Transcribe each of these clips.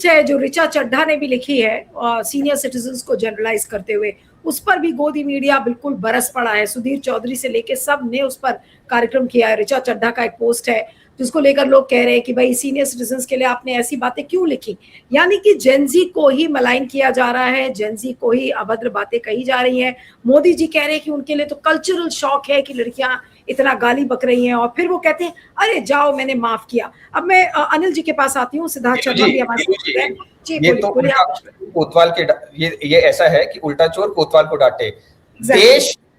है जो ऋचा चड्ढा ने भी लिखी है सीनियर सिटीजन्स को जनरलाइज करते हुए, उस पर भी गोदी मीडिया बिल्कुल बरस पड़ा है। सुधीर चौधरी से लेके सब ने उस पर कार्यक्रम किया है। ऋचा चड्ढा का एक पोस्ट है जिसको लेकर लोग कह रहे हैं कि भाई सीनियर सिटीजन्स के लिए आपने ऐसी बातें क्यों लिखी, यानी कि जेनजी को ही मलाइन किया जा रहा है, जेनजी को ही अभद्र बातें कही जा रही हैं। मोदी जी कह रहे हैं कि उनके लिए तो कल्चरल शॉक है कि लड़कियां इतना गाली बक रही हैं, और फिर वो कहते हैं अरे जाओ मैंने माफ किया। अब मैं अनिल जी के पास आती हूँ, सिद्धार्थ शर्मा भी हमारे साथ हैं। जी ये तो बोलिए। कोतवाल के ये ऐसा है कि उल्टा चोर कोतवाल को डांटे।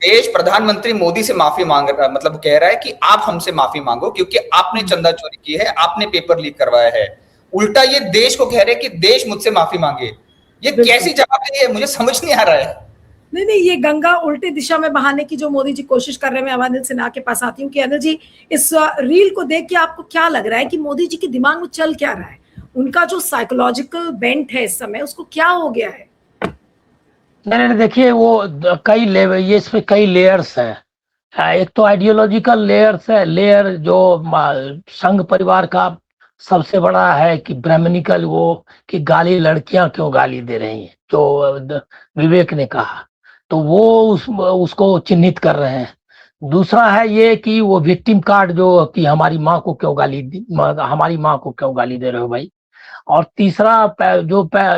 देश प्रधानमंत्री मोदी से माफी मांग रहा, मतलब कह रहा है कि आप हमसे माफी मांगो क्योंकि आपने चंदा चोरी की है, आपने पेपर लीक करवाया है। उल्टा ये देश को कह रहे हैं कि देश मुझसे माफी मांगे। ये कैसी जवाबदेही है, मुझे समझ नहीं आ रहा है। नहीं, ये गंगा उल्टी दिशा में बहाने की जो मोदी जी कोशिश कर रहे हैं। मैं अनिल सिन्हा के पास आती हूँ कि अनिल जी, इस रील को देख के आपको क्या लग रहा है कि मोदी जी के दिमाग में चल क्या रहा है? उनका जो साइकोलॉजिकल बेंट है इस समय, उसको क्या हो गया है? नहीं, देखिए वो कई लेवल, ये इसमें कई लेयर्स हैं। एक तो आइडियोलॉजिकल लेयर्स है, लेयर जो संघ परिवार का सबसे बड़ा है कि ब्राह्मणिकल, वो कि गाली लड़कियां क्यों गाली दे रही हैं, जो विवेक ने कहा, तो वो उसको चिन्हित कर रहे हैं। दूसरा है ये कि वो विक्टिम कार्ड, जो कि हमारी माँ को क्यों हमारी माँ को क्यों गाली दे रहे हो भाई। और तीसरा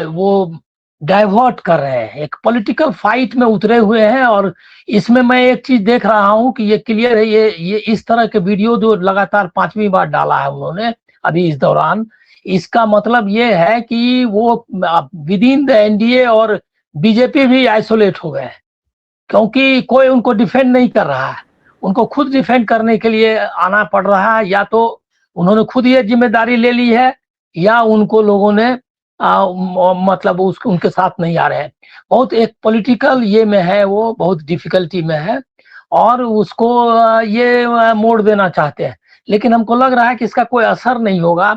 वो डाइवर्ट कर रहे हैं, एक पॉलिटिकल फाइट में उतरे हुए हैं। और इसमें मैं एक चीज देख रहा हूं कि ये क्लियर है, ये इस तरह के वीडियो जो लगातार 5वीं बार डाला है उन्होंने अभी इस दौरान, इसका मतलब ये है कि वो विद इन द एनडीए और बीजेपी भी आइसोलेट हो गए, क्योंकि कोई उनको डिफेंड नहीं कर रहा है। उनको खुद डिफेंड करने के लिए आना पड़ रहा है, या तो उन्होंने खुद ये जिम्मेदारी ले ली है, या उनको लोगों ने मतलब उनके साथ नहीं आ रहे हैं। बहुत एक पॉलिटिकल ये में है, वो बहुत डिफिकल्टी में है, और उसको ये मोड़ देना चाहते हैं, लेकिन हमको लग रहा है कि इसका कोई असर नहीं होगा।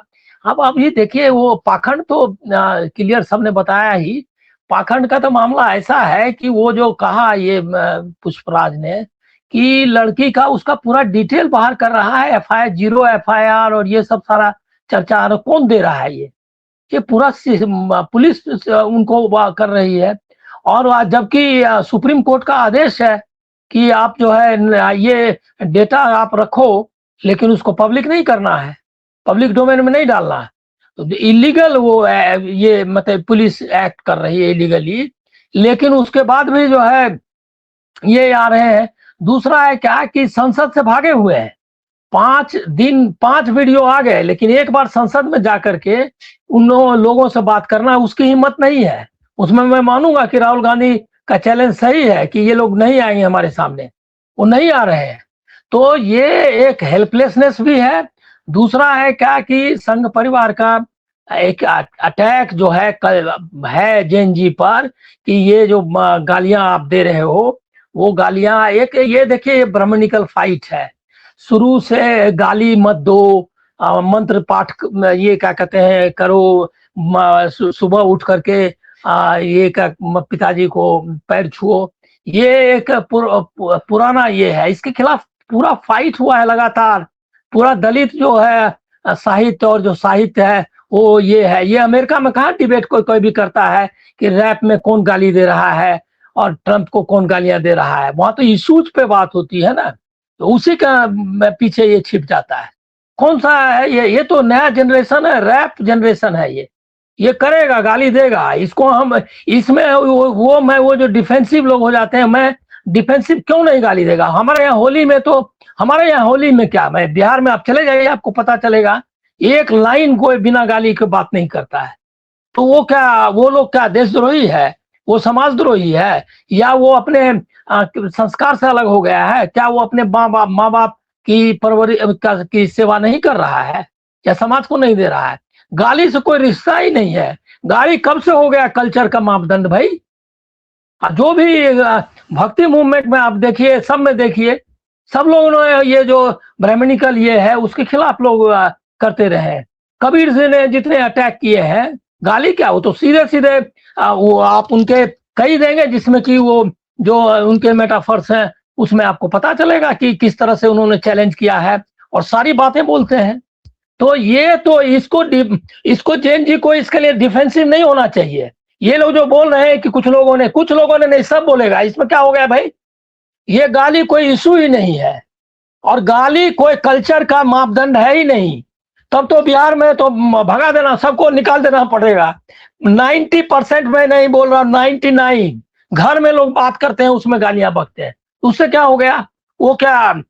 अब ये देखिए, वो पाखंड तो क्लियर सबने बताया ही। पाखंड का तो मामला ऐसा है कि वो जो कहा ये पुष्पराज ने कि लड़की का, उसका पूरा डिटेल बाहर कर रहा है, FIR 0 FIR और ये सब सारा चर्चा कौन दे रहा है, ये पूरा पुलिस उनको कर रही है। और जबकि सुप्रीम कोर्ट का आदेश है कि आप जो है ये डेटा आप रखो, लेकिन उसको पब्लिक नहीं करना है, पब्लिक डोमेन में नहीं डालना है। तो इलीगल वो ये मतलब पुलिस एक्ट कर रही है इलीगली, लेकिन उसके बाद भी जो है ये आ रहे हैं। दूसरा है क्या कि संसद से भागे हुए हैं, 5 वीडियो आ गए, लेकिन एक बार संसद में जाकर के उन लोगों से बात करना उसकी हिम्मत नहीं है। उसमें मैं मानूंगा कि राहुल गांधी का चैलेंज सही है कि ये लोग नहीं आएंगे हमारे सामने, वो नहीं आ रहे हैं। तो ये एक हेल्पलेसनेस भी है। दूसरा है क्या कि संघ परिवार का एक अटैक जो है जैन जी पर, कि ये जो गालियां आप दे रहे हो, वो गालियां एक ये देखिए, ये ब्राह्मणिकल फाइट है। शुरू से गाली मत दो, मंत्र पाठ ये क्या कहते हैं करो, सुबह उठ करके ये पिताजी को पैर छुओ, ये एक पुराना ये है। इसके खिलाफ पूरा फाइट हुआ है लगातार। पूरा दलित जो है साहित्य और जो साहित्य है वो ये है। ये अमेरिका में कहाँ डिबेट कोई भी करता है कि रैप में कौन गाली दे रहा है और ट्रंप को कौन गालियां दे रहा है। वहां तो इश्यूज पे बात होती है ना, तो उसी का पीछे ये छिप जाता है। कौन सा है ये तो नया जनरेशन है, रैप जनरेशन है। ये करेगा, गाली देगा। इसको हम इसमें वो जो डिफेंसिव लोग हो जाते हैं, मैं डिफेंसिव क्यों नहीं गाली देगा। हमारे यहाँ होली में क्या, मैं बिहार में आप चले जाइए, आपको पता चलेगा एक लाइन कोई बिना गाली के बात नहीं करता है। तो वो लोग क्या देशद्रोही है, वो समाजद्रोही है, या वो अपने संस्कार से अलग हो गया है? क्या वो अपने माँ बाप की परवरिश की सेवा नहीं कर रहा है, या समाज को नहीं दे रहा है? गाली से कोई रिश्ता ही नहीं है। गाली कब से हो गया कल्चर का मापदंड भाई? जो भी भक्ति मूवमेंट में आप देखिए, सब में देखिए, सब लोगों ने ये जो ब्राह्मणिकल ये है उसके खिलाफ लोग करते रहे। कबीर जी ने जितने अटैक किए हैं, गाली क्या, वो तो सीधे सीधे वो आप उनके कही देंगे, जिसमें कि वो जो उनके मेटाफर्स हैं उसमें आपको पता चलेगा कि किस तरह से उन्होंने चैलेंज किया है, और सारी बातें बोलते हैं। तो ये तो इसको जैन जी को इसके लिए डिफेंसिव नहीं होना चाहिए। ये लोग जो बोल रहे हैं कि कुछ लोगों ने नहीं, सब बोलेगा, इसमें क्या हो गया भाई? ये गाली कोई इशू ही नहीं है, और गाली कोई कल्चर का मापदंड है ही नहीं। तब तो बिहार में तो भगा देना, सबको निकाल देना पड़ेगा। 90% में नहीं बोल रहा, 99 घर में लोग बात करते हैं, उसमें गालियां बकते हैं। उससे क्या हो गया? वो क्या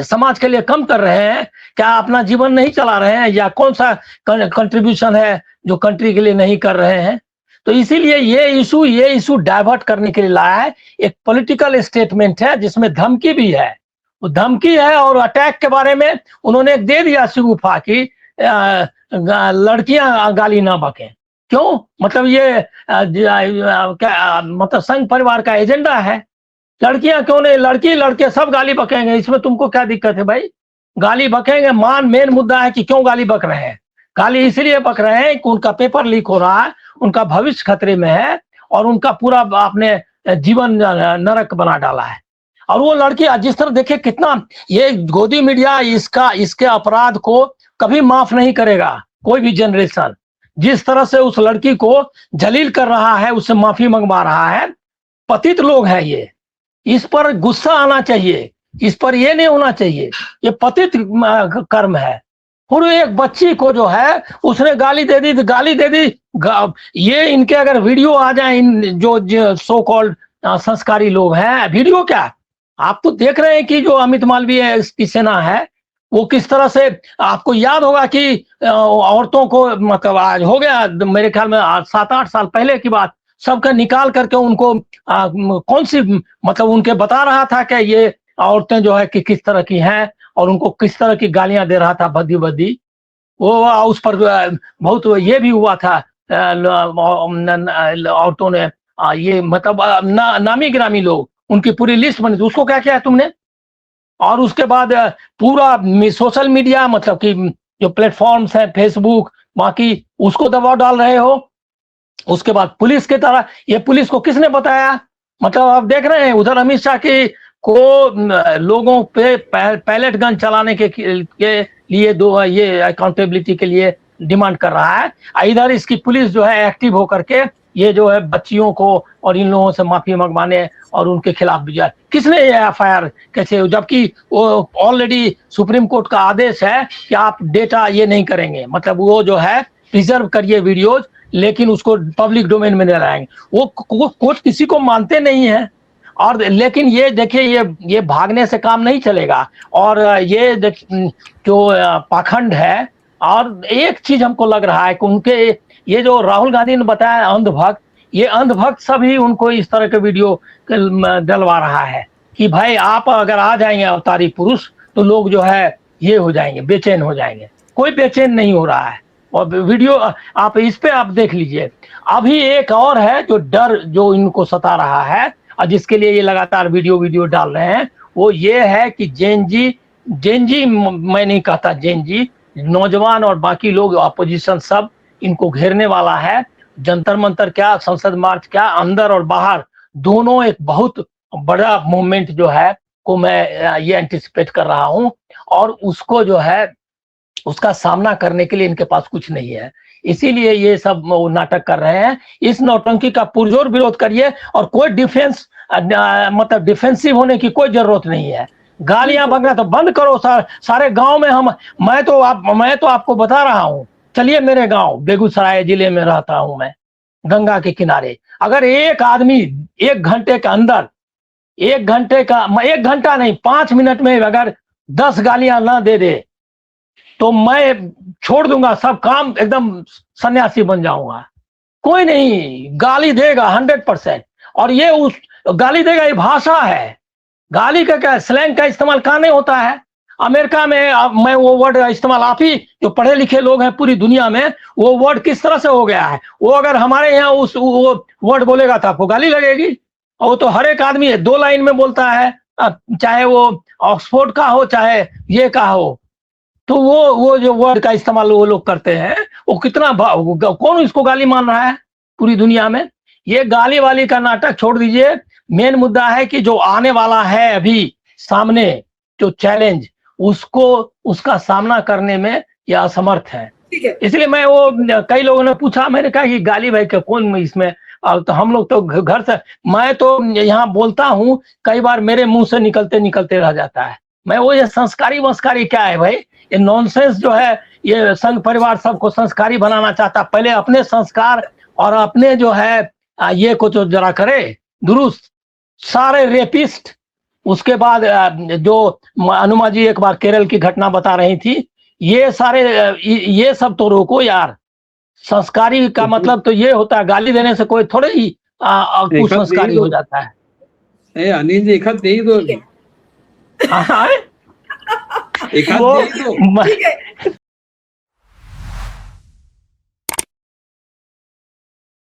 समाज के लिए कम कर रहे हैं? क्या अपना जीवन नहीं चला रहे हैं? या कौन सा कंट्रीब्यूशन है जो कंट्री के लिए नहीं कर रहे हैं? तो इसीलिए ये इशू डाइवर्ट करने के लिए लाया है। एक पॉलिटिकल स्टेटमेंट है जिसमें धमकी भी है, वो धमकी है। और अटैक के बारे में उन्होंने दे दिया शिगुफा की लड़कियां गाली ना बकें। क्यों? मतलब ये क्या मतलब संघ परिवार का एजेंडा है? लड़कियां क्यों नहीं? लड़की लड़के सब गाली बकेंगे, इसमें तुमको क्या दिक्कत है भाई? गाली बकेंगे। मेन मुद्दा है कि क्यों गाली बक रहे हैं। गाली इसलिए बक रहे हैं कि उनका पेपर लीक हो रहा है, उनका भविष्य खतरे में है, और उनका पूरा आपने जीवन नरक बना डाला है। और वो लड़की जिस तरह देखिए कितना, ये गोदी मीडिया इसके अपराध को कभी माफ नहीं करेगा कोई भी जनरेशन। जिस तरह से उस लड़की को जलील कर रहा है, उससे माफी मंगवा रहा है, पतित लोग हैं ये। इस पर गुस्सा आना चाहिए, इस पर ये नहीं होना चाहिए। ये पतित कर्म है। और एक बच्ची को जो है उसने गाली दे दी, ये इनके अगर वीडियो आ जाए, इन जो सो कॉल्ड संस्कारी लोग हैं, वीडियो क्या, आप तो देख रहे हैं कि जो अमित मालवीय की सेना है वो किस तरह से, आपको याद होगा कि औरतों को, मतलब आज हो गया मेरे ख्याल में 7-8 साल पहले की बात, सबका निकाल करके उनको कौन सी, मतलब उनके बता रहा था कि ये औरतें जो है कि किस तरह की हैं, और उनको किस तरह की गालियां दे रहा था, भद्दी भद्दी। वो उस पर बहुत ये भी हुआ था, औरतों ने ये मतलब नामी गिरामी लोग, उनकी पूरी लिस्ट बनी थी। उसको क्या किया तुमने? और उसके बाद पूरा सोशल मीडिया, मतलब कि जो प्लेटफॉर्म्स है, फेसबुक, बाकी उसको दबाव डाल रहे हो। उसके बाद पुलिस की तरह, ये पुलिस को किसने बताया? मतलब आप देख रहे हैं उधर अमित शाह की को लोगों पे पैलेट गन चलाने के लिए ये अकाउंटेबिलिटी के लिए डिमांड कर रहा है। इधर इसकी पुलिस जो है एक्टिव होकर के ये जो है बच्चियों को और इन लोगों से माफी मंगवाने और उनके खिलाफ भी जाए। किसने ये एफआईआर कैसे, जबकि वो ऑलरेडी सुप्रीम कोर्ट का आदेश है कि आप डेटा ये नहीं करेंगे, मतलब वो जो है प्रिजर्व करिए वीडियोज, लेकिन उसको पब्लिक डोमेन में नहीं लाएंगे। वो कोर्ट किसी को मानते नहीं है। और लेकिन ये देखिए, ये भागने से काम नहीं चलेगा। और ये जो पाखंड है। और एक चीज हमको लग रहा है कि उनके ये जो राहुल गांधी ने बताया अंधभक्त, ये अंधभक्त सभी उनको इस तरह के वीडियो डलवा रहा है कि भाई आप अगर आ जाएंगे अवतारी पुरुष तो लोग जो है ये हो जाएंगे, बेचैन हो जाएंगे। कोई बेचैन नहीं हो रहा है। और वीडियो आप इस पे आप देख लीजिए। अभी एक और है जो डर जो इनको सता रहा है और जिसके लिए ये लगातार वीडियो डाल रहे हैं, वो ये है कि जैन जी मैं नहीं कहता, जैन जी, नौजवान और बाकी लोग अपोजिशन सब इनको घेरने वाला है। जंतर मंतर क्या, संसद मार्च क्या, अंदर और बाहर दोनों एक बहुत बड़ा मूवमेंट जो है को मैं ये एंटिसिपेट कर रहा हूं। और उसको जो है उसका सामना करने के लिए इनके पास कुछ नहीं है, इसीलिए ये सब नाटक कर रहे हैं। इस नौटंकी का पुरजोर विरोध करिए और कोई डिफेंस मतलब डिफेंसिव होने की कोई जरूरत नहीं है। गालियां बकना तो बंद करो। सारे गांव में मैं तो आपको बता रहा हूं, चलिए मेरे गांव बेगूसराय जिले में रहता हूं मैं, गंगा के किनारे। अगर एक आदमी 1 घंटे के अंदर, 1 घंटा नहीं, 5 मिनट में अगर 10 गालियां ना दे दे तो मैं छोड़ दूंगा सब काम, एकदम सन्यासी बन जाऊंगा। कोई नहीं गाली देगा 100%। और ये उस गाली देगा, ये भाषा है। गाली का क्या, स्लैंग का इस्तेमाल कहाँ नहीं होता है? अमेरिका में मैं वो वर्ड इस्तेमाल, आप ही जो पढ़े लिखे लोग हैं पूरी दुनिया में, वो वर्ड किस तरह से हो गया है। वो अगर हमारे यहाँ वो वर्ड बोलेगा तो आपको गाली लगेगी। और वो तो हर एक आदमी 2 लाइन में बोलता है, चाहे वो ऑक्सफोर्ड का हो चाहे ये का हो। तो वो जो वर्ड का इस्तेमाल वो लोग करते हैं, वो कितना कौन इसको गाली मान रहा है पूरी दुनिया में? ये गाली वाली का नाटक छोड़ दीजिए। मेन मुद्दा है कि जो आने वाला है अभी सामने जो चैलेंज, उसका सामना करने में या असमर्थ है। ठीक है, इसलिए मैं वो, कई लोगों ने पूछा, मैंने कहा कि गाली भाई का कौन इसमें, तो हम लोग तो घर से, मैं तो यहाँ बोलता हूँ, कई बार मेरे मुंह से निकलते निकलते रह जाता है। मैं वो, ये संस्कारी वंस्कारी क्या है भाई, ये नॉनसेंस जो है, ये संघ परिवार सबको संस्कारी बनाना चाहता, पहले अपने संस्कार और अपने जो है ये को तो जरा करे दुरुस्त। सारे रेपिस्ट, उसके बाद जो अनुमा जी एक बार केरल की घटना बता रही थी, ये सारे ये सब तो रोको यार। संस्कारी का मतलब तो ये होता है, गाली देने से कोई थोड़े ही कुछ संस्कारी हो जाता है। अनिल जी एक हाथ दे ही दो। ठीक है। हाँ, एक हाथ वो दे ही दो। ठीक है,